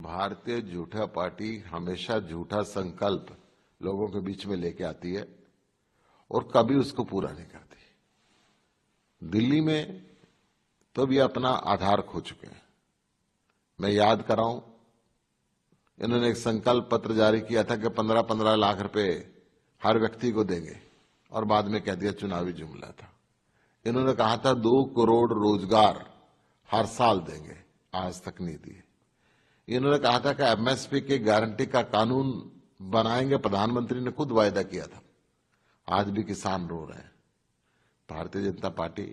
भारतीय झूठा पार्टी हमेशा झूठा संकल्प लोगों के बीच में लेके आती है और कभी उसको पूरा नहीं करती। दिल्ली में तो भी अपना आधार खो चुके हैं। मैं याद कराऊं, इन्होंने एक संकल्प पत्र जारी किया था कि 15-15 लाख रुपए हर व्यक्ति को देंगे और बाद में कह दिया चुनावी जुमला था। इन्होंने कहा था 2 करोड़ रोजगार हर साल देंगे, आज तक नहीं दिए। इन्होंने कहा था कि एमएसपी की गारंटी का कानून बनाएंगे, प्रधानमंत्री ने खुद वायदा किया था। आज भी किसान रो रहे हैं। भारतीय जनता पार्टी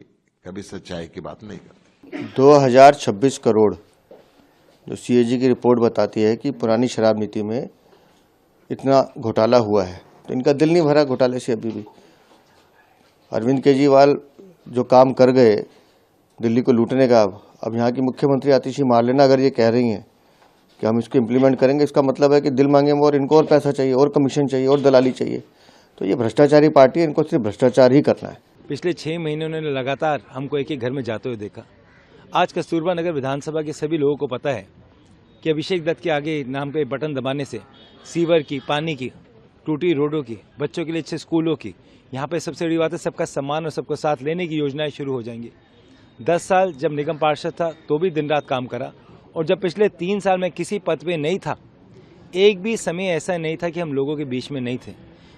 कभी सच्चाई की बात नहीं करती। 2026 करोड़ जो सीएजी की रिपोर्ट बताती है कि पुरानी शराब नीति में इतना घोटाला हुआ है, तो इनका दिल नहीं भरा घोटाले से। अभी भी अरविंद केजरीवाल जो काम कर गए दिल्ली को लूटने का, अब यहाँ की मुख्यमंत्री आतिशी मार्लेना अगर ये कह रही हैं कि हम इसको इम्प्लीमेंट करेंगे, इसका मतलब है कि दिल मांगे और इनको और पैसा चाहिए और कमीशन चाहिए और दलाली चाहिए। तो ये भ्रष्टाचारी पार्टी है, इनको सिर्फ भ्रष्टाचार ही करना है। पिछले 6 महीने उन्होंने लगातार हमको एक एक घर में जाते हुए देखा। आज कस्तूरबा नगर विधानसभा के सभी लोगों को पता है कि अभिषेक दत्त के आगे नाम पे बटन दबाने से सीवर की, पानी की, टूटी रोडों की, बच्चों के लिए अच्छे स्कूलों की, यहाँ पे सबसे बड़ी बात है सबका सम्मान और सबको साथ लेने की योजनाएं शुरू हो जाएंगी। 10 साल जब निगम पार्षद था तो भी दिन रात काम करा, और जब पिछले 3 साल में किसी पद पे नहीं था, एक भी समय ऐसा नहीं था कि हम लोगों के बीच में नहीं थे।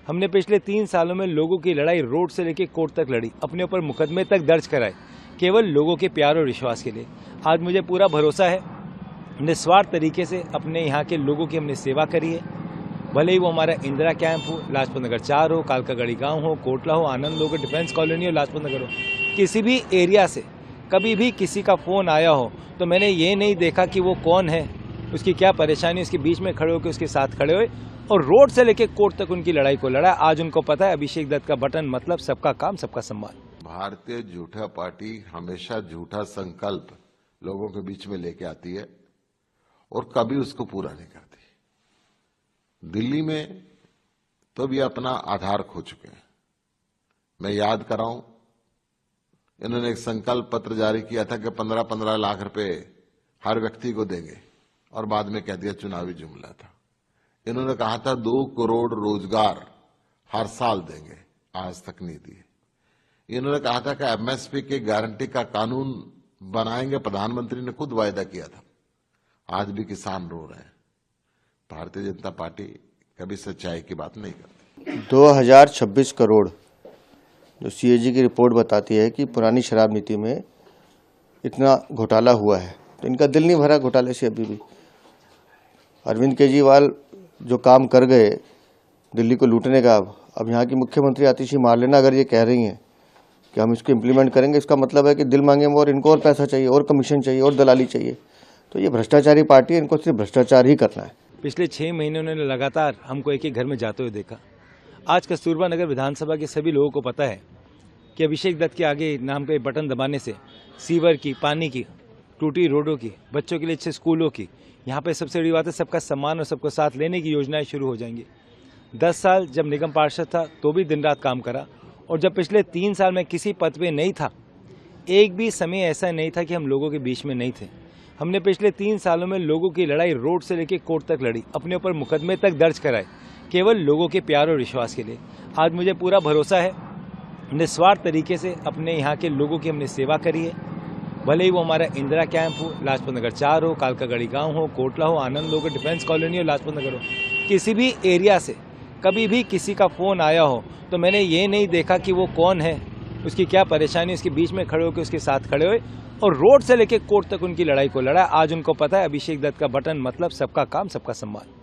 हमने पिछले 3 सालों में लोगों की लड़ाई रोड से लेकर कोर्ट तक लड़ी, अपने ऊपर मुकदमे तक दर्ज कराए, केवल लोगों के प्यार और विश्वास के लिए। आज मुझे पूरा भरोसा है, निस्वार्थ तरीके से अपने यहाँ के लोगों की हमने सेवा करी है। भले ही वो हमारा इंदिरा कैंप हो, लाजपत नगर 4 हो, कालकागढ़ी गांव हो, कोटला हो, आनंद हो, डिफेंस कॉलोनी हो, लाजपत नगर हो, किसी भी एरिया से कभी भी किसी का फोन आया हो तो मैंने ये नहीं देखा कि वो कौन है, उसकी क्या परेशानी, उसके बीच में खड़े होकर उसके साथ खड़े हुए और रोड से लेकर कोर्ट तक उनकी लड़ाई को लड़ा। आज उनको पता है अभिषेक दत्त का बटन मतलब सबका काम सबका सम्मान। भारतीय झूठा पार्टी हमेशा झूठा संकल्प लोगों के बीच में लेके आती है और कभी उसको पूरा नहीं करती। दिल्ली में तो भी अपना आधार खो चुके हैं। मैं याद कराऊं, इन्होंने एक संकल्प पत्र जारी किया था कि 15-15 लाख रुपए हर व्यक्ति को देंगे और बाद में कह दिया चुनावी जुमला था। इन्होंने कहा था 2 करोड़ रोजगार हर साल देंगे, आज तक नहीं दिए। इन्होंने कहा था कि एमएसपी की गारंटी का कानून बनाएंगे, प्रधानमंत्री ने खुद वायदा किया था। आज भी किसान रो रहे हैं। भारतीय जनता पार्टी कभी सच्चाई की बात नहीं करती। 2026 करोड़ जो सीएजी की रिपोर्ट बताती है कि पुरानी शराब नीति में इतना घोटाला हुआ है, तो इनका दिल नहीं भरा घोटाले से। अभी भी अरविंद केजरीवाल जो काम कर गए दिल्ली को लूटने का, अब यहाँ की मुख्यमंत्री आतिशी मार्लेना अगर ये कह रही हैं कि हम इसको इम्प्लीमेंट करेंगे, इसका मतलब है कि दिल मांगे और इनको और पैसा चाहिए और कमीशन चाहिए और दलाली चाहिए। तो ये भ्रष्टाचारी पार्टी है, इनको सिर्फ भ्रष्टाचार ही करना है। पिछले 6 महीने उन्होंने लगातार हमको एक एक घर में जाते हुए देखा। आज कस्तूरबा नगर विधानसभा के सभी लोगों को पता है कि अभिषेक दत्त के आगे नाम पे बटन दबाने से सीवर की, पानी की, टूटी रोडों की, बच्चों के लिए अच्छे स्कूलों की, यहाँ पे सबसे बड़ी बात है सबका सम्मान और सबको साथ लेने की योजनाएं शुरू हो जाएंगी। 10 साल जब निगम पार्षद था तो भी दिन रात काम करा, और जब पिछले 3 साल में किसी पद पे नहीं था, एक भी समय ऐसा नहीं था कि हम लोगों के बीच में नहीं थे। हमने पिछले 3 सालों में लोगों की लड़ाई रोड से लेकर कोर्ट तक लड़ी, अपने ऊपर मुकदमे तक दर्ज कराए, केवल लोगों के प्यार और विश्वास के लिए। आज मुझे पूरा भरोसा है, निस्वार्थ तरीके से अपने यहाँ के लोगों की हमने सेवा करी है। भले ही वो हमारा इंदिरा कैंप हो, लाजपत नगर 4 हो, कालकागढ़ी गांव हो, कोटला हो, आनंद हो, डिफेंस कॉलोनी हो, लाजपत नगर हो, किसी भी एरिया से कभी भी किसी का फोन आया हो तो मैंने ये नहीं देखा कि वो कौन है, उसकी क्या परेशानी, उसके बीच में खड़े होकर उसके साथ खड़े हुए और रोड से लेकर कोर्ट तक उनकी लड़ाई को लड़ा। आज उनको पता है अभिषेक दत्त का बटन मतलब सबका काम सबका सम्मान।